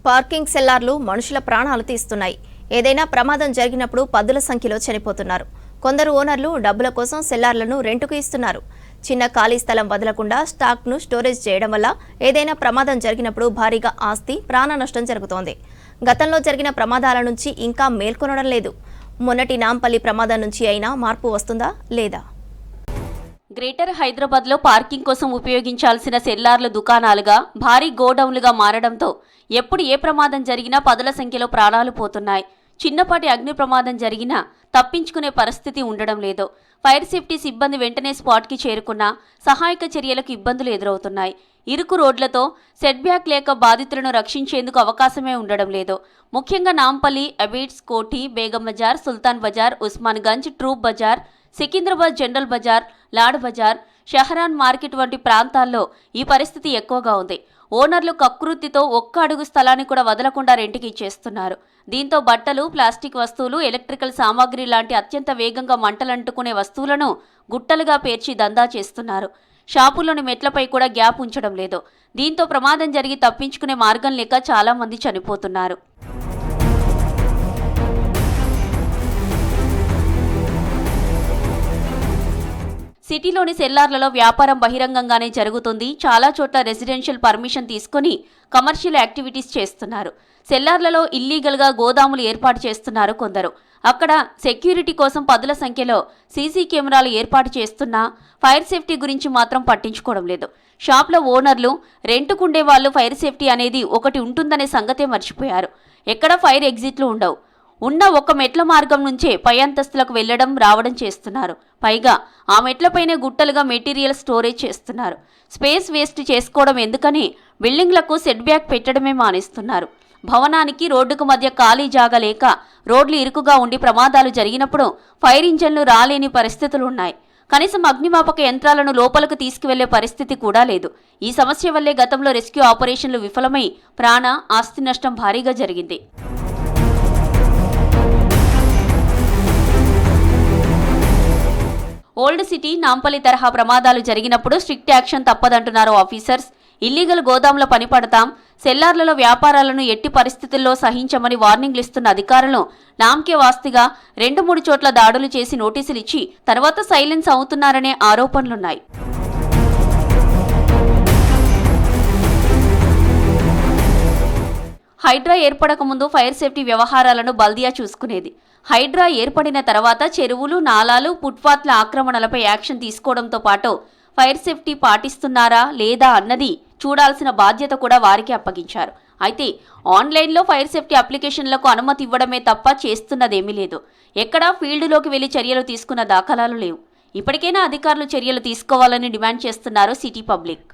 Parking సెల్లార్లు మనుషుల ప్రాణాలు తీస్తున్నాయి. ఏదైనా ప్రమాదం జరిగినప్పుడు పదుల సంఖ్యలో చనిపోతున్నారు. కొందరు ఓనర్లు డబ్బుల కోసం సెల్లార్లను రెంటుకు ఇస్తున్నారు. చిన్న ఖాళీ స్థలం వదలకుండా స్టాక్ను స్టోరేజ్ చేయడం వల్ల ఏదైనా ప్రమాదం జరిగినప్పుడు భారీగా ఆస్తి, ప్రాణ నష్టం జరుగుతోంది. గతంలో జరిగిన ప్రమాదాల నుంచి ఇంకా మేల్కొనడం లేదు. మొన్నటి నాంపల్లి ప్రమాదం నుంచి అయినా మార్పు వస్తుందా లేదా? గ్రేటర్ హైదరాబాద్లో పార్కింగ్ కోసం ఉపయోగించాల్సిన సెల్లార్లు దుకాణాలుగా, భారీ గోడౌన్లుగా మారడంతో ఎప్పుడు ఏ ప్రమాదం జరిగినా పదుల సంఖ్యలో ప్రాణాలు పోతున్నాయి. చిన్నపాటి అగ్ని ప్రమాదం జరిగినా తప్పించుకునే పరిస్థితి ఉండడం లేదు. ఫైర్ సేఫ్టీ సిబ్బంది వెంటనే స్పాట్కి చేరుకున్నా సహాయక చర్యలకు ఇబ్బందులు ఎదురవుతున్నాయి. ఇరుకు రోడ్లతో సెట్ బ్యాక్ లేక బాధితులను రక్షించేందుకు అవకాశమే ఉండడం లేదు. ముఖ్యంగా Nampally, Abids, Koti, Begum Bazar, Sultan Bazar, Osman Gunj, Troop Bazar, Secunderabad General Bazar, Lad Bazar, Shaharan market వంటి ప్రాంతాల్లో ఈ పరిస్థితి ఎక్కువగా ఉంది. ఓనర్లు కకృతితో ఒక్క అడుగు స్థలాన్ని కూడా వదలకుండా రెంట్కి ఇచ్చేస్తున్నారు. దీంతో బట్టలు, ప్లాస్టిక్ వస్తువులు, ఎలక్ట్రికల్ సామాగ్రి లాంటి అత్యంత వేగంగా మంటలంటుకునే వస్తువులను గుట్టలుగా పేర్చి దందా చేస్తున్నారు. షాపుల్లోని మెట్లపై కూడా గ్యాప్ ఉంచడం లేదు. దీంతో ప్రమాదం జరిగి తప్పించుకునే మార్గం లేక చాలా మంది చనిపోతున్నారు. సిటీలోని సెల్లార్లలో వ్యాపారం బహిరంగంగానే జరుగుతుంది. చాలా చోట్ల రెసిడెన్షియల్ పర్మిషన్ తీసుకుని కమర్షియల్ యాక్టివిటీస్ చేస్తున్నారు. సెల్లార్లలో ఇల్లీగల్గా గోదాములు ఏర్పాటు చేస్తున్నారు కొందరు. అక్కడ సెక్యూరిటీ కోసం పదుల సంఖ్యలో సీసీ కెమెరాలు ఏర్పాటు చేస్తున్నా ఫైర్ సేఫ్టీ గురించి మాత్రం పట్టించుకోవడం లేదు. షాప్ల ఓనర్లు, రెంటుకుండే వాళ్ళు ఫైర్ సేఫ్టీ అనేది ఒకటి ఉంటుందనే సంగతే మర్చిపోయారు. ఎక్కడ ఫైర్ ఎగ్జిట్లు ఉండవు. ఉన్న ఒక మెట్ల మార్గం నుంచే పై అంతస్తులకు వెళ్లడం రావడం చేస్తున్నారు. పైగా ఆ మెట్లపైనే గుట్టలుగా మెటీరియల్ స్టోరేజ్ చేస్తున్నారు. స్పేస్ వేస్ట్ చేసుకోవడం ఎందుకని బిల్డింగ్లకు సెట్ బ్యాక్ పెట్టడమే మానేస్తున్నారు. భవనానికి రోడ్డుకు మధ్య ఖాళీ జాగా లేక రోడ్లు ఇరుకుగా ఉండి ప్రమాదాలు జరిగినప్పుడు ఫైర్ ఇంజన్లు రాలేని పరిస్థితులున్నాయి. కనీసం అగ్నిమాపక యంత్రాలను లోపలకు తీసుకువెళ్లే పరిస్థితి కూడా లేదు. ఈ సమస్య వల్లే గతంలో రెస్క్యూ ఆపరేషన్లు విఫలమై ప్రాణ, ఆస్తి నష్టం భారీగా జరిగింది. ఓల్డ్ సిటీ, నాంపల్లి తరహా ప్రమాదాలు జరిగినప్పుడు స్ట్రిక్ట్ యాక్షన్ తప్పదంటున్నారు ఆఫీసర్స్. ఇల్లీగల్ గోదాంలో పనిపడతాం, సెల్లార్లలో వ్యాపారాలను ఎట్టి పరిస్థితుల్లో సహించమని వార్నింగ్లు ఇస్తున్న అధికారులు నామకే వాస్తిగా 2-3 చోట్ల దాడులు చేసి నోటీసులు ఇచ్చి తర్వాత సైలెన్స్ అవుతున్నారనే ఆరోపణలున్నాయి. హైడ్రా ఏర్పడక ముందు ఫైర్ సేఫ్టీ వ్యవహారాలను బల్దియా చూసుకునేది. హైడ్రా ఏర్పడిన తర్వాత చెరువులు, నాలాలు, ఫుట్పాత్ల ఆక్రమణలపై యాక్షన్ తీసుకోవడంతో పాటు ఫైర్ సేఫ్టీ పాటిస్తున్నారా లేదా అన్నది చూడాల్సిన బాధ్యత కూడా వారికి అప్పగించారు. అయితే ఆన్లైన్లో ఫైర్ సేఫ్టీ అప్లికేషన్లకు అనుమతి ఇవ్వడమే తప్ప చేస్తున్నదేమీ లేదు. ఎక్కడా ఫీల్డ్లోకి వెళ్లి చర్యలు తీసుకున్న దాఖలాలు లేవు. ఇప్పటికైనా అధికారులు చర్యలు తీసుకోవాలని డిమాండ్ చేస్తున్నారు సిటీ పబ్లిక్.